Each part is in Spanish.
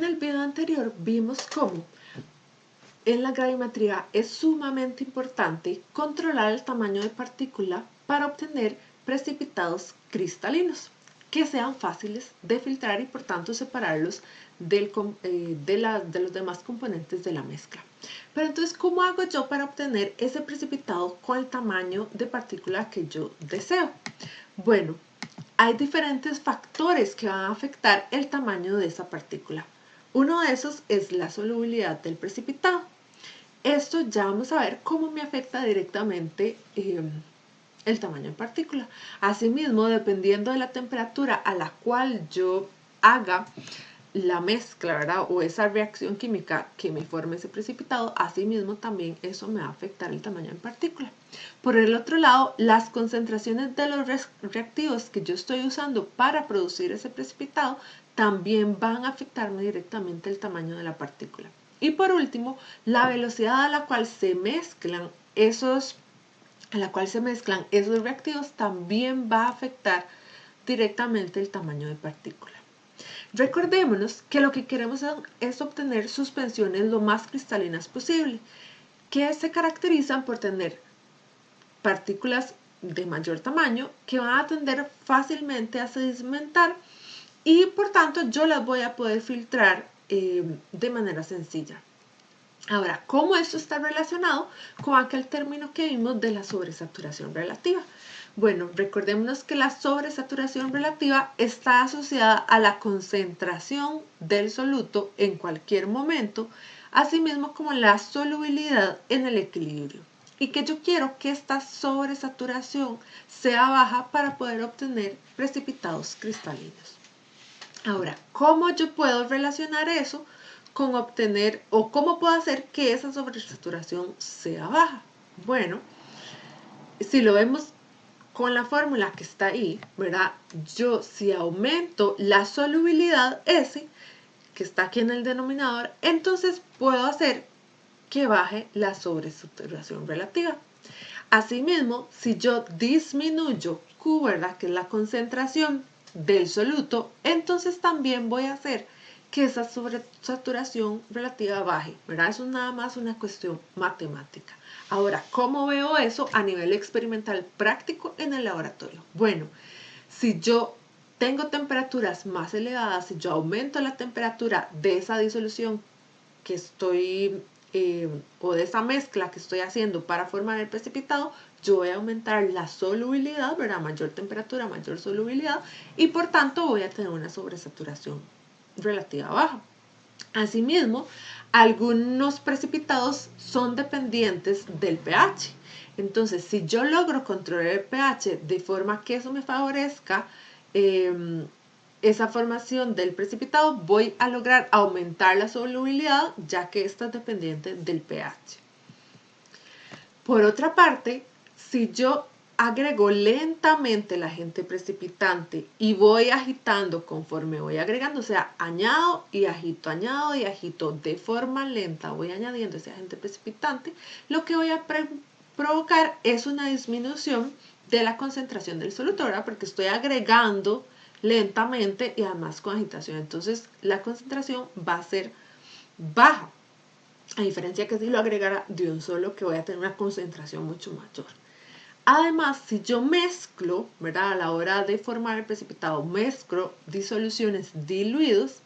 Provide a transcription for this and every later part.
En el video anterior vimos cómo en la gravimetría es sumamente importante controlar el tamaño de partícula para obtener precipitados cristalinos que sean fáciles de filtrar y por tanto separarlos de los demás componentes de la mezcla. Pero entonces, ¿cómo hago yo para obtener ese precipitado con el tamaño de partícula que yo deseo? Bueno, hay diferentes factores que van a afectar el tamaño de esa partícula. Uno de esos es la solubilidad del precipitado. Esto ya vamos a ver cómo me afecta directamente el tamaño en partícula. Asimismo, dependiendo de la temperatura a la cual yo haga la mezcla, ¿verdad? O esa reacción química que me forme ese precipitado, asimismo también eso me va a afectar el tamaño en partícula. Por el otro lado, las concentraciones de los reactivos que yo estoy usando para producir ese precipitado también van a afectarme directamente el tamaño de la partícula. Y por último, la velocidad a la cual se mezclan esos reactivos también va a afectar directamente el tamaño de partícula. Recordémonos que lo que queremos es obtener suspensiones lo más cristalinas posible, que se caracterizan por tener partículas de mayor tamaño que van a tender fácilmente a sedimentar y por tanto yo las voy a poder filtrar de manera sencilla. Ahora, ¿cómo esto está relacionado con aquel término que vimos de la sobresaturación relativa? Bueno, recordémonos que la sobresaturación relativa está asociada a la concentración del soluto en cualquier momento, asimismo como la solubilidad en el equilibrio. Y que yo quiero que esta sobresaturación sea baja para poder obtener precipitados cristalinos. Ahora, ¿cómo yo puedo relacionar eso con obtener o cómo puedo hacer que esa sobresaturación sea baja? Bueno, si lo vemos con la fórmula que está ahí, ¿verdad? Yo si aumento la solubilidad S, que está aquí en el denominador, entonces puedo hacer que baje la sobresaturación relativa. Asimismo, si yo disminuyo Q, ¿verdad? Que es la concentración del soluto, entonces también voy a hacer que esa sobresaturación relativa baje, ¿verdad? Eso es nada más una cuestión matemática. Ahora, ¿cómo veo eso a nivel experimental práctico en el laboratorio? Bueno, si yo tengo temperaturas más elevadas, si yo aumento la temperatura de esa disolución que estoy o de esa mezcla que estoy haciendo para formar el precipitado, yo voy a aumentar la solubilidad, ¿verdad? Mayor temperatura, mayor solubilidad y por tanto voy a tener una sobresaturación relativa baja. Asimismo, algunos precipitados son dependientes del pH. Entonces, si yo logro controlar el pH de forma que eso me favorezca esa formación del precipitado, voy a lograr aumentar la solubilidad, ya que esta es dependiente del pH. Por otra parte, si yo agrego lentamente el agente precipitante y voy agitando conforme voy agregando, o sea, añado y agito de forma lenta, voy añadiendo ese agente precipitante, lo que voy a provocar es una disminución de la concentración del soluto, ¿verdad? Porque estoy agregando lentamente y además con agitación, entonces la concentración va a ser baja, a diferencia que si lo agregara de un solo, que voy a tener una concentración mucho mayor. Además, si yo mezclo, ¿verdad? A la hora de formar el precipitado, mezclo disoluciones diluidas,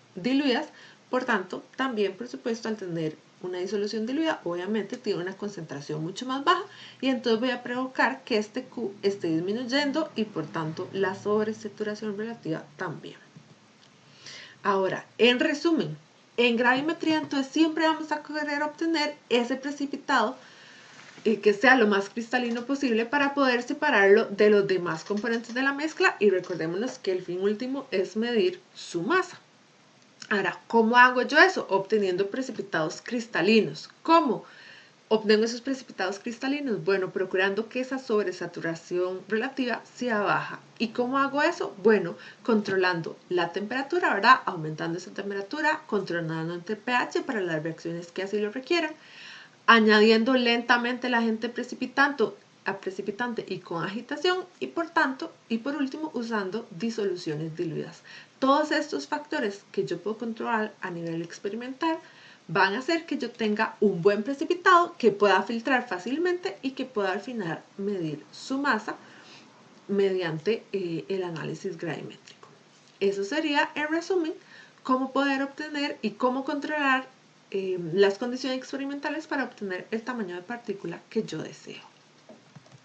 por tanto, también, por supuesto, al tener una disolución diluida, obviamente tiene una concentración mucho más baja y entonces voy a provocar que este Q esté disminuyendo y por tanto la sobresaturación relativa también. Ahora, en resumen, en gravimetría entonces siempre vamos a querer obtener ese precipitado que sea lo más cristalino posible para poder separarlo de los demás componentes de la mezcla y recordémonos que el fin último es medir su masa. Ahora, ¿cómo hago yo eso? Obteniendo precipitados cristalinos. ¿Cómo obtengo esos precipitados cristalinos? Bueno, procurando que esa sobresaturación relativa sea baja. ¿Y cómo hago eso? Bueno, controlando la temperatura, ¿verdad? Aumentando esa temperatura, controlando el pH para las reacciones que así lo requieran, añadiendo lentamente el agente precipitante y con agitación y por último usando disoluciones diluidas. todos estos factores que yo puedo controlar a nivel experimental van a hacer que yo tenga un buen precipitado que pueda filtrar fácilmente y que pueda al final medir su masa mediante el análisis gravimétrico. Eso sería, en resumen, cómo poder obtener y cómo controlar las condiciones experimentales para obtener el tamaño de partícula que yo deseo.